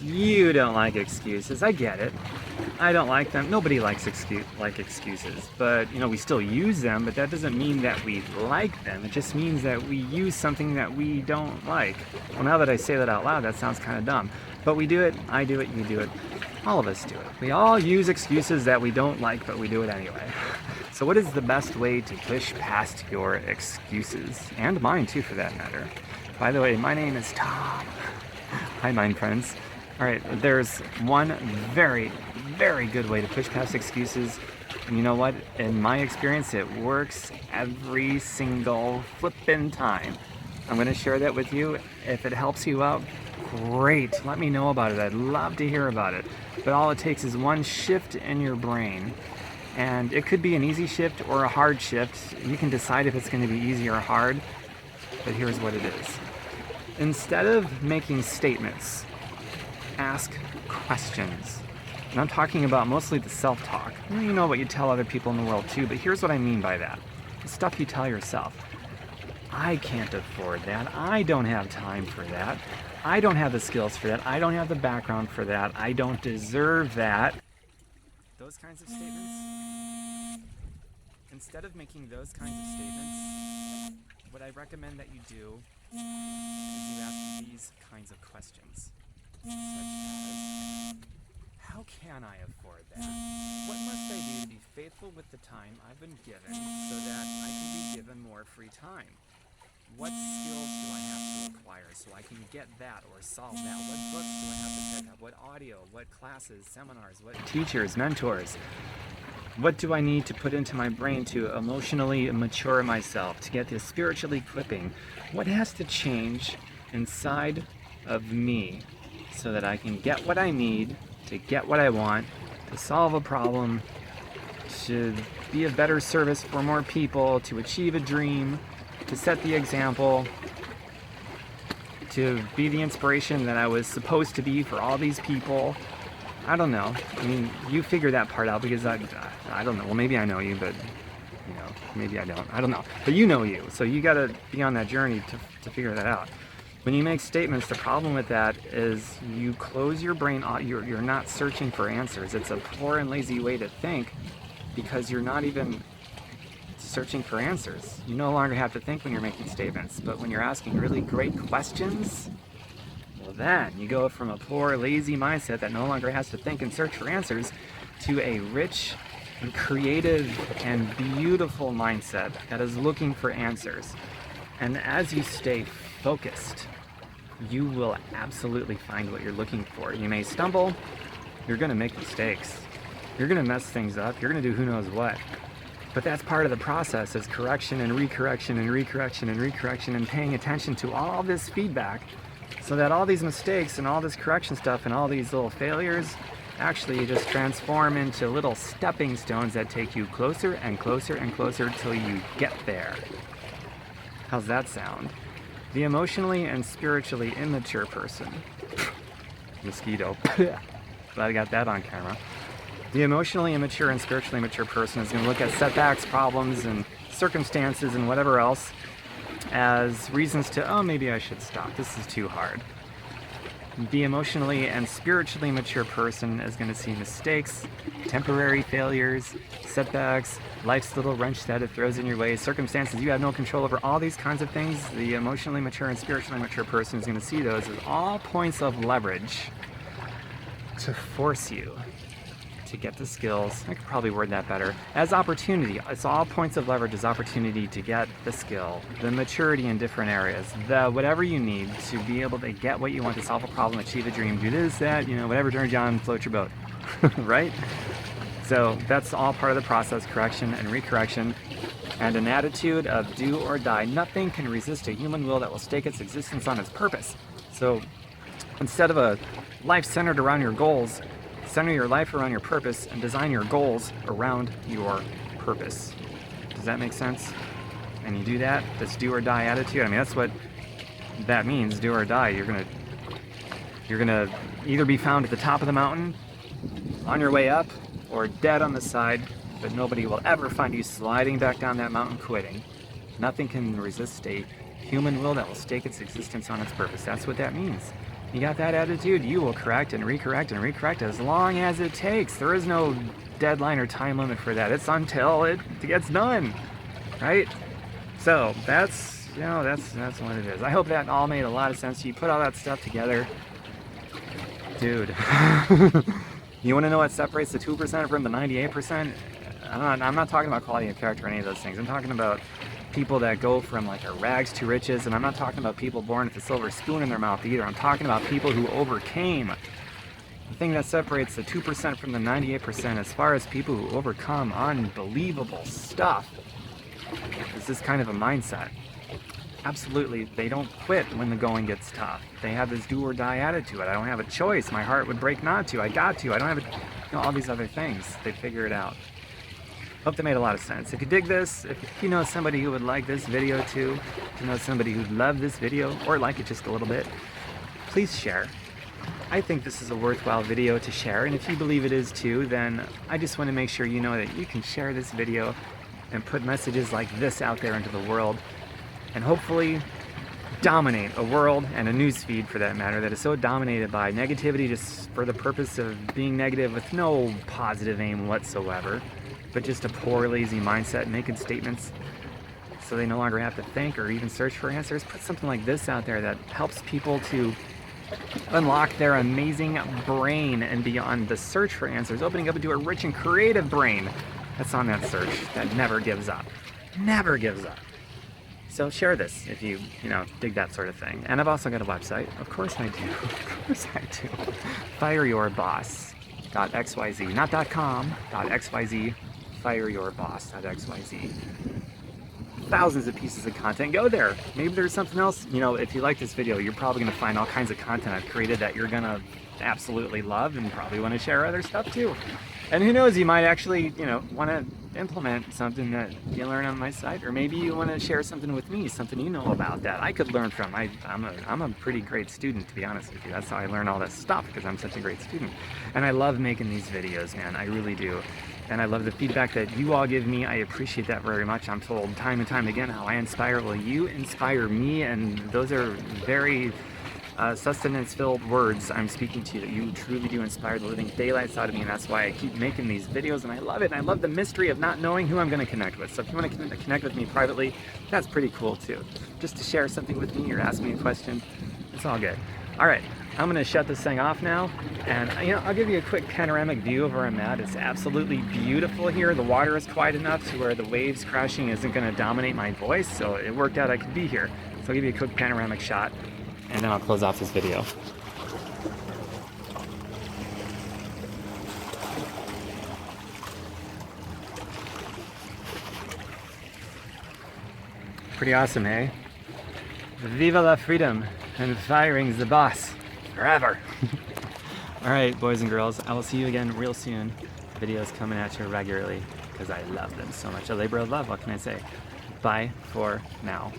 You don't like excuses. I get it. I don't like them. Nobody likes excuses. But, we still use them, but that doesn't mean that we like them. It just means that we use something that we don't like. Well, now that I say that out loud, that sounds kind of dumb. But we do it, I do it, you do it. All of us do it. We all use excuses that we don't like, but we do it anyway. So what is the best way to push past your excuses? And mine too, for that matter. By the way, my name is Tom. Hi, mind friends. All right, there's one very, very good way to push past excuses. And you know what? In my experience, it works every single flippin' time. I'm going to share that with you. If it helps you out, great. Let me know about it. I'd love to hear about it. But all it takes is one shift in your brain. And it could be an easy shift or a hard shift. You can decide if it's going to be easy or hard. But here's what it is. Instead of making statements, ask questions. And I'm talking about mostly the self-talk. You know what you tell other people in the world too, but here's what I mean by that. The stuff you tell yourself. I can't afford that. I don't have time for that. I don't have the skills for that. I don't have the background for that. I don't deserve that. Those kinds of statements. Instead of making those kinds of statements, what I recommend that you do is you ask these kinds of questions. Such as, how can I afford that? What must I do to be faithful with the time I've been given so that I can be given more free time? What skills do I have to acquire so I can get that or solve that? What books do I have to pick up? What audio? What classes, seminars? What teachers, mentors? What do I need to put into my brain to emotionally mature myself, to get this spiritual equipping? What has to change inside of me so that I can get what I need, to get what I want, to solve a problem, to be a better service for more people, to achieve a dream, to set the example, to be the inspiration that I was supposed to be for all these people? I don't know. I mean, you figure that part out because I don't know. Well, maybe I know you, but maybe I don't. I don't know. But you know you, so you got to be on that journey to figure that out. When you make statements, the problem with that is you close your brain. You're not searching for answers. It's a poor and lazy way to think because you're not even searching for answers. You no longer have to think when you're making statements, but when you're asking really great questions, well then you go from a poor, lazy mindset that no longer has to think and search for answers to a rich and creative and beautiful mindset that is looking for answers. And as you stay focused, you will absolutely find what you're looking for. You may stumble, you're going to make mistakes, you're going to mess things up, you're going to do who knows what. But that's part of the process, is correction and recorrection and recorrection and recorrection and paying attention to all this feedback so that all these mistakes and all this correction stuff and all these little failures actually just transform into little stepping stones that take you closer and closer and closer till you get there. How's that sound? The emotionally and spiritually immature person. Mosquito. Glad I got that on camera. The emotionally immature and spiritually mature person is going to look at setbacks, problems, and circumstances and whatever else as reasons to, oh, maybe I should stop. This is too hard. The emotionally and spiritually mature person is going to see mistakes, temporary failures, setbacks, life's little wrench that it throws in your way, circumstances you have no control over, all these kinds of things. The emotionally mature and spiritually mature person is going to see those as all points of leverage to force you to get the skills. I could probably word that better. As opportunity. It's all points of leverage as opportunity to get the skill, the maturity in different areas, the whatever you need to be able to get what you want, to solve a problem, achieve a dream, do this, that, whatever turns you on, float your boat. Right? So that's all part of the process, correction and recorrection, and an attitude of do or die. Nothing can resist a human will that will stake its existence on its purpose. So instead of a life centered around your goals, center your life around your purpose and design your goals around your purpose. Does that make sense? And you do that, this do or die attitude. I mean, that's what that means, do or die. You're gonna either be found at the top of the mountain, on your way up, or dead on the side, but nobody will ever find you sliding back down that mountain quitting. Nothing can resist a human will that will stake its existence on its purpose. That's what that means. You got that attitude, you will correct and recorrect and recorrect as long as it takes. There is no deadline or time limit for that. It's until it gets done, right? So that's, you know, that's what it is. I hope that all made a lot of sense to you. Put all that stuff together. Dude, you want to know what separates the 2% from the 98%? I'm not talking about quality of character or any of those things. I'm talking about people that go from like a rags to riches, and I'm not talking about people born with a silver spoon in their mouth either. I'm talking about people who overcame. The thing that separates the 2% from the 98% as far as people who overcome unbelievable stuff is this kind of a mindset. Absolutely, they don't quit when the going gets tough. They have this do or die attitude. I don't have a choice. My heart would break not to. I got to. I don't have a, you know, all these other things. They figure it out. Hope that made a lot of sense. If you dig this, if you know somebody who would like this video too, if you know somebody who'd love this video or like it just a little bit, please share. I think this is a worthwhile video to share, and if you believe it is too, then I just want to make sure you know that you can share this video and put messages like this out there into the world, and hopefully dominate a world and a news feed for that matter that is so dominated by negativity just for the purpose of being negative with no positive aim whatsoever, but just a poor, lazy mindset making statements so they no longer have to think or even search for answers. Put something like this out there that helps people to unlock their amazing brain and beyond the search for answers, opening up into a rich and creative brain that's on that search that never gives up. Never gives up. So share this if you dig that sort of thing. And I've also got a website. Of course I do. Of course I do. FireYourBoss.xyz. Not .com, .xyz. FireYourBoss.xyz. Thousands of pieces of content. Go there. Maybe there's something else. You know, if you like this video, you're probably going to find all kinds of content I've created that you're going to absolutely love and probably want to share other stuff too. And who knows, you might actually, want to implement something that you learn on my site, or maybe you want to share something with me, something you know about that I could learn from. I'm a pretty great student, to be honest with you. That's how I learn all this stuff, because I'm such a great student. And I love making these videos, man. I really do. And I love the feedback that you all give me. I appreciate that very much. I'm told time and time again how I inspire. Well, you inspire me, and those are very sustenance-filled words I'm speaking to you, that you truly do inspire the living daylights out of me, and that's why I keep making these videos, and I love it, and I love the mystery of not knowing who I'm going to connect with. So if you want to connect with me privately, that's pretty cool too. Just to share something with me or ask me a question, it's all good. All right, I'm going to shut this thing off now, and I'll give you a quick panoramic view of where I'm at. It's absolutely beautiful here. The water is quiet enough to where the waves crashing isn't going to dominate my voice, so it worked out I could be here. So I'll give you a quick panoramic shot, and then I'll close off this video. Pretty awesome, eh? Viva la freedom, and firing's the boss, forever. All right, boys and girls, I will see you again real soon. Videos coming at you regularly, because I love them so much. A labor of love, what can I say? Bye for now.